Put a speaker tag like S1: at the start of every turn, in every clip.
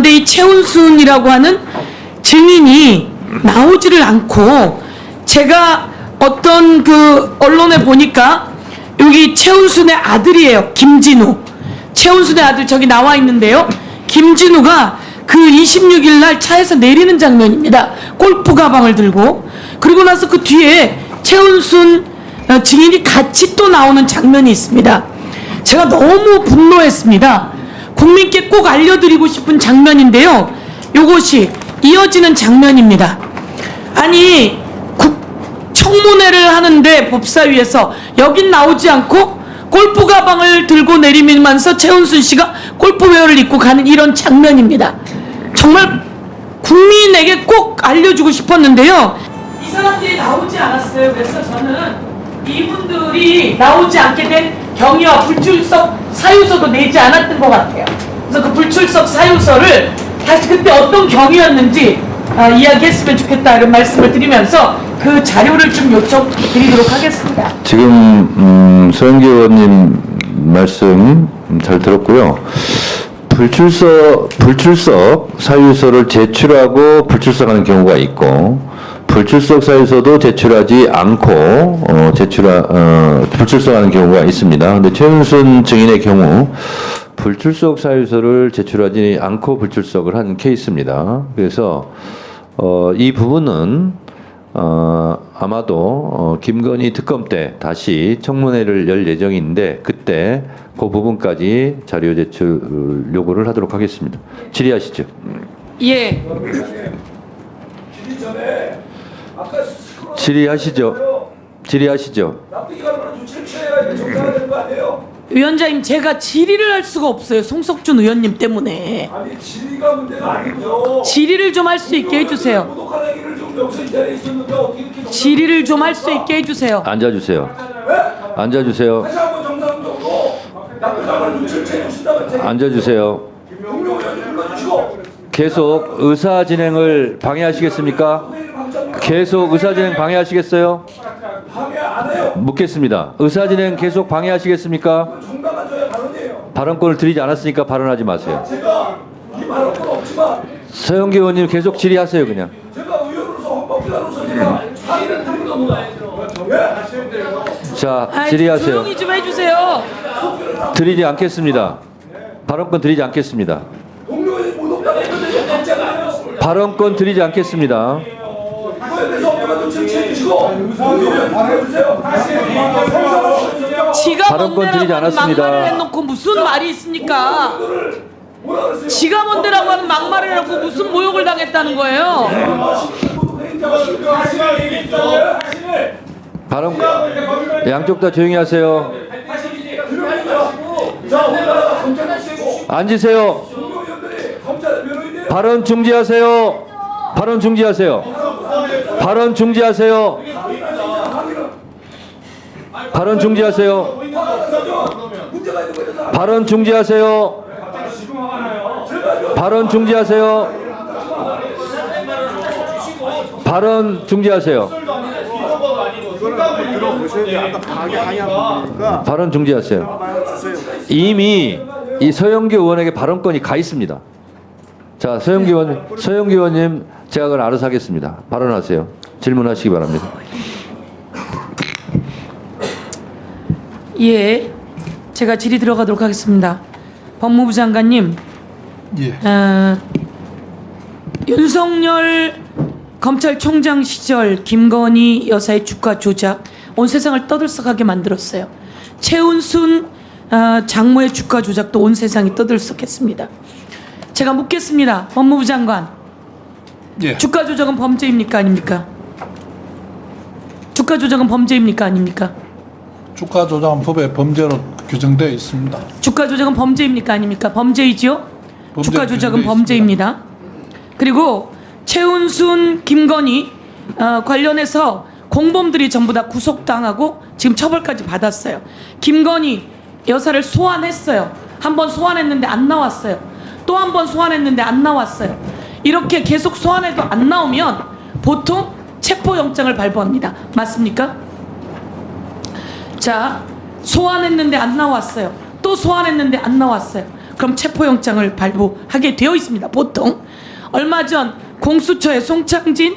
S1: 그런데 이 최은순이라고 하는 증인이 나오지를 않고, 제가 어떤 그 언론에 보니까 여기 최은순의 아들이에요. 김진우. 최은순의 아들 저기 나와 있는데요. 김진우가 그 26일 날 차에서 내리는 장면입니다. 골프 가방을 들고. 그리고 나서 그 뒤에 최은순 증인이 같이 또 나오는 장면이 있습니다. 제가 너무 분노했습니다. 국민께 꼭 알려드리고 싶은 장면인데요. 이것이 이어지는 장면입니다. 아니, 청문회를 하는데 법사위에서 여긴 나오지 않고 골프 가방을 들고 내리면서 최은순 씨가 골프웨어를 입고 가는 이런 장면입니다. 정말 국민에게 꼭 알려주고 싶었는데요. 이 사람들이 나오지 않았어요. 그래서 저는 이분들이 나오지 않게 된 경위와 불출석 사유서도 내지 않았던 것 같아요. 그래서 그 불출석 사유서를 다시 그때 어떤 경위였는지 이야기했으면 좋겠다 이런 말씀을 드리면서 그 자료를 좀 요청드리도록 하겠습니다.
S2: 지금 서영기 의원님 말씀 잘 들었고요. 불출석 사유서를 제출하고 불출석하는 경우가 있고, 불출석 사유서도 제출하지 않고 불출석하는 경우가 있습니다. 근데 최은순 증인의 경우 불출석 사유서를 제출하지 않고 불출석을 한 케이스입니다. 그래서 이 부분은 아마도 김건희 특검 때 다시 청문회를 열 예정인데 그때 그 부분까지 자료 제출 요구를 하도록 하겠습니다. 질의하시죠.
S1: 예.
S2: 질의하시죠. 질의하시죠.
S1: 위원장님, 제가 질의를 할 수가 없어요. 송석준 의원님 때문에.
S3: 아니, 질의가 문제가 아니죠.
S1: 질의를 좀 할 수 있게 해주세요. 질의를 좀 할 수 있게 해주세요.
S2: 앉아주세요. 앉아주세요. 앉아주세요. 계속 의사 진행을 방해하시겠습니까? 계속 의사 진행 방해하시겠어요? 묻겠습니다. 의사 진행 계속 방해하시겠습니까? 발언권을 드리지 않았으니까 발언하지 마세요. 서영기 의원님 계속 질의하세요. 그냥. 자, 질의하세요.
S1: 조용히 좀 해주세요.
S2: 드리지 않겠습니다. 발언권 드리지 않겠습니다. 발언권 드리지 않겠습니다.
S1: 지가
S2: 발언권 드리지
S1: 뭔데라고 하는
S2: 않았습니다.
S1: 막말을 해놓고 무슨 말이 있습니까? 지가 뭔데라고 하는 막말을 해놓고 무슨 모욕을 당했다는 거예요?
S2: 발언 양쪽 다 조용히 하세요. 앉으세요. 발언 중지하세요. 발언 중지하세요. 발언 중지하세요. 발언 중지하세요. 발언 중지하세요. 발언 중지하세요. 발언 중지하세요. 발언 중지하세요. 이미 이 서영기 의원에게 발언권이 가 있습니다. 자, 서영기 의원님, 제가 그걸 알아서 하겠습니다. 발언하세요. 질문하시기 바랍니다.
S1: 예, 제가 질의 들어가도록 하겠습니다. 법무부 장관님, 윤석열 검찰총장 시절 김건희 여사의 주가 조작 온 세상을 떠들썩하게 만들었어요. 최은순 장모의 주가 조작도 온 세상이 떠들썩했습니다. 제가 묻겠습니다. 법무부 장관, 주가 조작은 범죄입니까 아닙니까? 주가 조작은 범죄입니까 아닙니까?
S4: 주가 조작은 법에 범죄로 규정되어 있습니다.
S1: 주가 조작은 범죄입니까 아닙니까? 범죄이지요? 주가 조작은 범죄입니다. 그리고 최은순, 김건희 관련해서 공범들이 전부 다 구속당하고 지금 처벌까지 받았어요. 김건희 여사를 소환했어요. 한 번 소환했는데 안 나왔어요. 또 한 번 소환했는데 안 나왔어요. 이렇게 계속 소환해도 안 나오면 보통 체포영장을 발부합니다. 맞습니까? 자, 소환했는데 안 나왔어요. 또 소환했는데 안 나왔어요. 그럼 체포영장을 발부하게 되어 있습니다. 보통 얼마 전 공수처의 송창진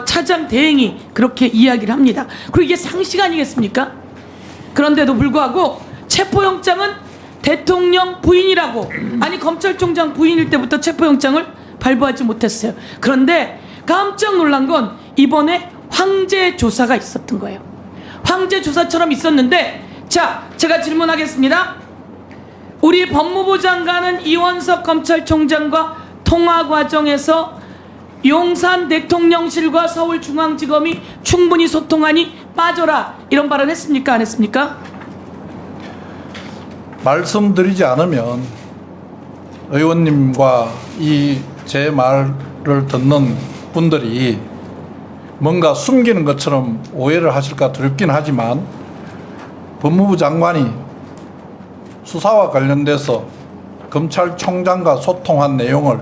S1: 차장 대행이 그렇게 이야기를 합니다. 그리고 이게 상식 아니겠습니까? 그런데도 불구하고 체포영장은 대통령 부인이라고, 아니 검찰총장 부인일 때부터 체포영장을 발부하지 못했어요. 그런데 깜짝 놀란 건 이번에 황제 조사가 있었던 거예요. 황제 조사처럼 있었는데, 자, 제가 질문하겠습니다. 우리 법무부 장관은 이원석 검찰총장과 통화 과정에서 용산 대통령실과 서울중앙지검이 충분히 소통하니 빠져라, 이런 발언 했습니까? 안 했습니까?
S4: 말씀드리지 않으면 의원님과 이 제 말을 듣는 분들이 뭔가 숨기는 것처럼 오해를 하실까 두렵긴 하지만, 법무부 장관이 수사와 관련돼서 검찰총장과 소통한 내용을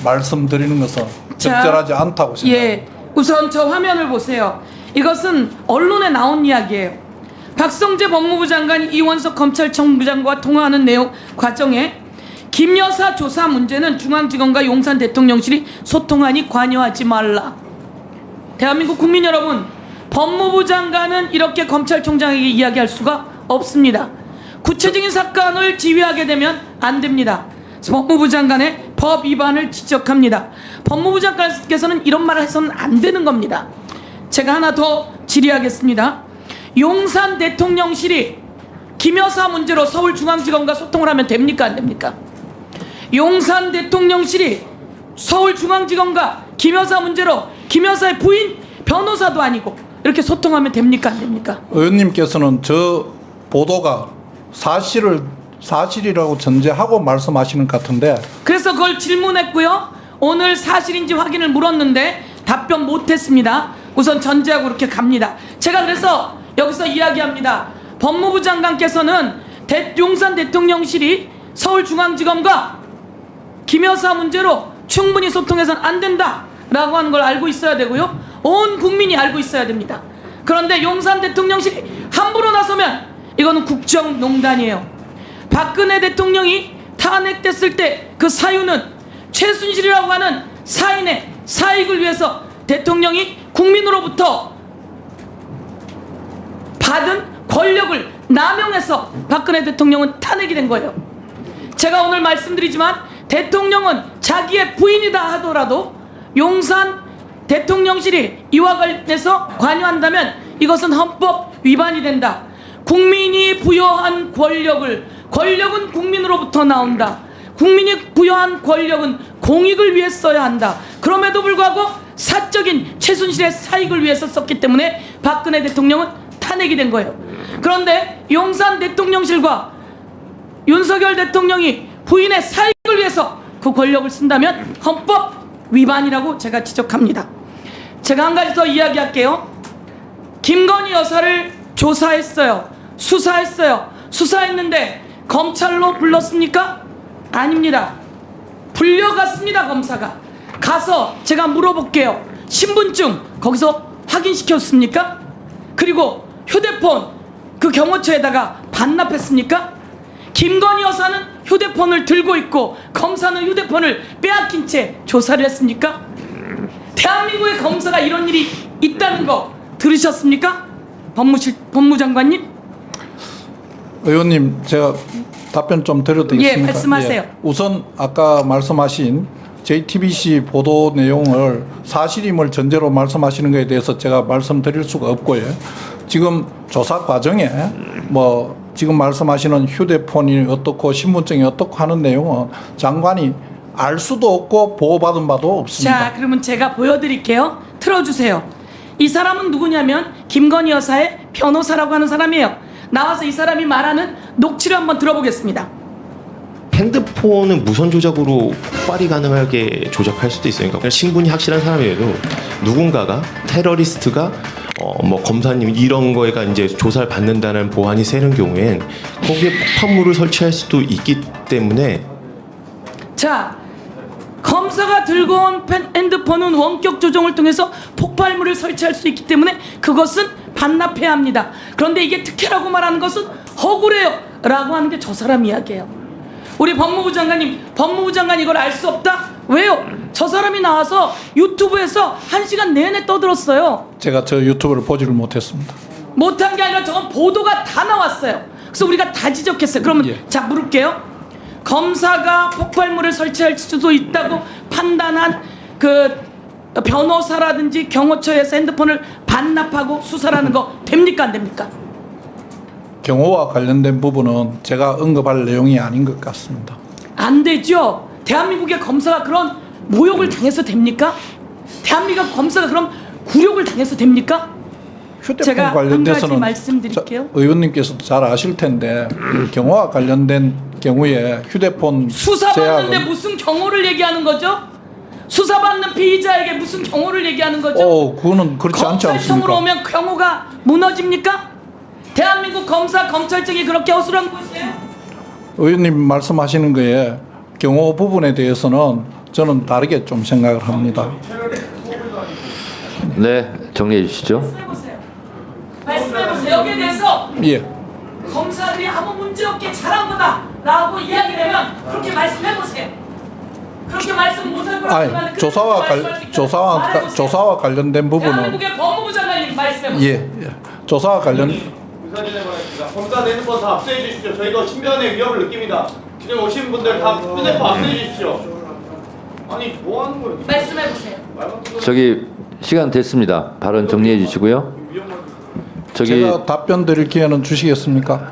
S4: 말씀드리는 것은 적절하지 않다고 생각합니다.
S1: 예, 우선 저 화면을 보세요. 이것은 언론에 나온 이야기예요. 박성재 법무부 장관이 이원석 검찰총장과 통화하는 내용 과정에 김 여사 조사 문제는 중앙지검과 용산 대통령실이 소통하니 관여하지 말라. 대한민국 국민 여러분, 법무부 장관은 이렇게 검찰총장에게 이야기할 수가 없습니다. 구체적인 사건을 지휘하게 되면 안 됩니다. 법무부 장관의 법 위반을 지적합니다. 법무부 장관께서는 이런 말을 해서는 안 되는 겁니다. 제가 하나 더 질의하겠습니다. 용산 대통령실이 김 여사 문제로 서울중앙지검과 소통을 하면 됩니까? 안 됩니까? 용산 대통령실이 서울중앙지검과 김 여사 문제로 김 여사의 부인 변호사도 아니고 이렇게 소통하면 됩니까? 안 됩니까?
S4: 의원님께서는 저 보도가 사실이라고 전제하고 말씀하시는 것 같은데,
S1: 그래서 그걸 질문했고요. 오늘 사실인지 확인을 물었는데 답변 못했습니다. 우선 전제하고 그렇게 갑니다. 제가 그래서 여기서 이야기합니다. 법무부 장관께서는 용산 대통령실이 서울중앙지검과 김 여사 문제로 충분히 소통해서는 안 된다라고 하는 걸 알고 있어야 되고요. 온 국민이 알고 있어야 됩니다. 그런데 용산 대통령실이 함부로 나서면 이거는 국정농단이에요. 박근혜 대통령이 탄핵됐을 때 그 사유는 최순실이라고 하는 사인의 사익을 위해서 대통령이 국민으로부터 받은 권력을 남용해서 박근혜 대통령은 탄핵이 된 거예요. 제가 오늘 말씀드리지만 대통령은 자기의 부인이다 하더라도 용산 대통령실이 이와 관련해서 관여한다면 이것은 헌법 위반이 된다. 국민이 부여한 권력은 국민으로부터 나온다. 국민이 부여한 권력은 공익을 위해 써야 한다. 그럼에도 불구하고 사적인 최순실의 사익을 위해서 썼기 때문에 박근혜 대통령은 탄핵이 된 거예요. 그런데 용산 대통령실과 윤석열 대통령이 부인의 사익을 위해서 그 권력을 쓴다면 헌법 위반이라고 제가 지적합니다. 제가 한 가지 더 이야기할게요. 김건희 여사를 조사했어요. 수사했어요. 수사했는데 검찰로 불렀습니까? 아닙니다. 불려갔습니다. 검사가 가서 제가 물어볼게요. 신분증 거기서 확인시켰습니까? 그리고 휴대폰 그 경호처에다가 반납했습니까? 김건희 여사는 휴대폰을 들고 있고 검사는 휴대폰을 빼앗긴 채 조사를 했습니까? 대한민국의 검사가 이런 일이 있다는 거 들으셨습니까? 법무장관님?
S4: 의원님, 제가 답변 좀 드려도 되겠습니까?
S1: 예, 말씀하세요.
S4: 우선 아까 말씀하신 JTBC 보도 내용을 사실임을 전제로 말씀하시는 것에 대해서 제가 말씀드릴 수가 없고요. 지금 조사 과정에 지금 말씀하시는 휴대폰이 어떻고 신분증이 어떻고 하는 내용은 장관이 알 수도 없고 보고받은 바도 없습니다.
S1: 자, 그러면 제가 보여드릴게요. 틀어주세요. 이 사람은 누구냐면 김건희 여사의 변호사라고 하는 사람이에요. 나와서 이 사람이 말하는 녹취를 한번 들어보겠습니다.
S5: 핸드폰은 무선 조작으로 폭발이 가능하게 조작할 수도 있어요. 그러니까 신분이 확실한 사람이라도 누군가가 테러리스트가 검사님 이런 거에가 이제 조사를 받는다는 보안이 세는 경우엔 거기에 폭탄물을 설치할 수도 있기 때문에.
S1: 자, 검사가 들고 온 핸드폰은 원격 조정을 통해서 폭발물을 설치할 수 있기 때문에 그것은 반납해야 합니다. 그런데 이게 특혜라고 말하는 것은 억울해요 라고 하는 게 저 사람 이야기예요. 우리 법무부 장관님, 법무부 장관 이걸 알 수 없다? 왜요? 저 사람이 나와서 유튜브에서 1시간 내내 떠들었어요.
S4: 제가 저 유튜브를 보지를 못했습니다.
S1: 못한 게 아니라 저건 보도가 다 나왔어요. 그래서 우리가 다 지적했어요. 그러면
S4: 예.
S1: 자 물을게요. 검사가 폭발물을 설치할 수도 있다고 판단한 그 변호사라든지 경호처에서 핸드폰을 반납하고 수사라는 거 됩니까 안 됩니까?
S4: 경호와 관련된 부분은 제가 언급할 내용이 아닌 것 같습니다.
S1: 안 되죠. 대한민국의 검사가 그런 모욕을 당해서 됩니까? 대한민국 검사가 그런 굴욕을 당해서 됩니까?
S4: 휴대폰
S1: 제가 한
S4: 관련돼서는
S1: 가지 말씀드릴게요.
S4: 자, 의원님께서도 잘 아실 텐데 경호와 관련된 경우에 휴대폰
S1: 수사받는데
S4: 제약은
S1: 무슨 경호를 얘기하는 거죠? 수사받는 피의자에게 무슨 경호를 얘기하는 거죠?
S4: 그거는 그렇지 않지
S1: 검찰청으로
S4: 않습니까?
S1: 오면 경호가 무너집니까? 대한민국 검사 검찰청이 그렇게 허술한 곳이에요?
S4: 의원님 말씀하시는 거에 경호 부분에 대해서는 저는 다르게 좀 생각을 합니다.
S2: 네, 정리해 주시죠.
S1: 말씀해보세요. 말씀해보세요. 여기에 대해서
S4: 예.
S1: 검사들이 아무 문제 없게 잘한 거다라고 이야기되면 그렇게 말씀해보세요. 그렇게 말씀 못할 거라고
S4: 아니,
S1: 하면
S4: 조사와 관련된 부분은
S1: 대한민국의 법무부 장관님 말씀해보세요.
S4: 예. 조사와 관련
S3: 의사진행 바랍니다. 검사 핸드폰 다 압수해 주십시오. 저희가 신변의 위협을 느낍니다. 지금 오신 분들 다 휴대폰 압수해 주십시오. 아니 뭐 하는 거예요?
S1: 말씀해보세요.
S2: 저기 시간 됐습니다. 발언 정리해 주시고요. 저기
S4: 제가 답변 드릴 기회는 주시겠습니까?